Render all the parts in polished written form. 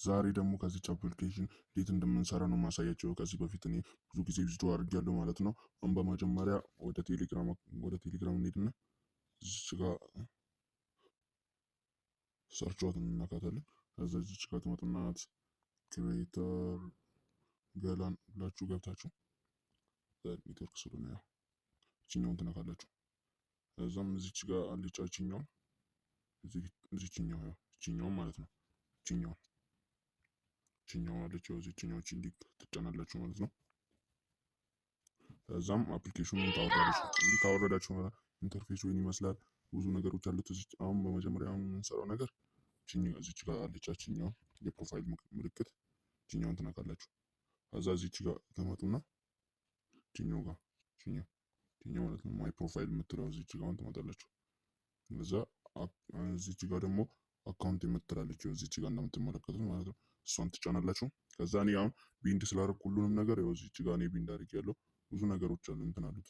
ዛሬ ደግሞ ከዚች አፕሊኬሽን እንዴት እንደምንሰራ ነው ማሳያቸው። ከዚህ በፊት እኔ ብዙ ጊዜ ቪዲዮ አድርጌያለሁ ማለት ነው። አሁን በመጀመሪያ ወደ ቴሌግራም እንሄድና እዚች ጋር ሰርቿት እንነካታለን። ከዛ እዚች ጋር ትመጡና ክሬተር ገላን ብላችሁ ገብታችሁ ኔትወርክ ስለሆነ ያው እችኛውን ትነካላችሁ። ከዛም እዚች ጋር አልጫ እችኛውን ማለት ነው እችኛው አለች ያው እዚችኛው ሊንክ ትጫናላችሁ ማለት ነው። ከዛም አፕሊኬሽኑን ታወርዳላችሁ። እንዲህ ካወረዳችሁ ኢንተርፌሱ ይህን ይመስላል። ብዙ ነገሮች አሉት። አሁን በመጀመሪያ የምንሰራው ነገር እዚች ጋር አለች እችኛው የፕሮፋይል ምልክት እችኛውን ትነካላችሁ። ከዛ እዚች ጋር ትመጡና እችኛው ጋር እችኛው ማለት ነው ማይ ፕሮፋይል የምትለው እዚች ጋር ትመጣላችሁ። ከዛ እዚች ጋር ደግሞ አካውንት የምትላለች እዚች ጋር እንደምትመለከቱት ማለት ነው። እሷን ትጫናላችሁ። ከዛ እኔ አሁን ቢንድ ስላደረኩ ሁሉንም ነገር ያው እዚች ጋር እኔ ቢንድ አድርጌያለሁ። ብዙ ነገሮች አሉ እንትን አሉት።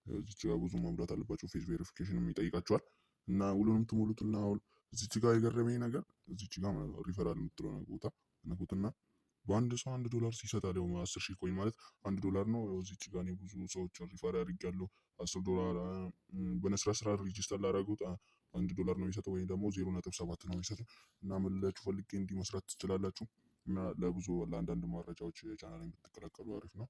እዚች ጋር ብዙ መሙላት አለባቸው። ፌስ ቬሪፊኬሽንም ይጠይቃቸዋል እና ሁሉንም ትሞሉትና አሁን እዚች ጋር የገረመኝ ነገር እዚች ጋር ሪፈራል የምትለው ቦታ ነኩትና በአንድ ሰው $1 ይሰጣል። ያው 10,000 ኮይን ማለት $1 ነው። ያው እዚች ጋር እኔ ብዙ ሰዎችን ሪፈር አድርጌያለሁ። $10 በነስራ ሬጂስተር ላደረጉት $1 ነው የሚሰጠው ወይም ደግሞ 0.7 ነው የሚሰጠው። እና ምን ልላችሁ ፈልጌ እንዲህ መስራት ትችላላችሁ። እና ለአንዳንድ መረጃዎች ቻናሌን ብትቀላቀሉ አሪፍ ነው።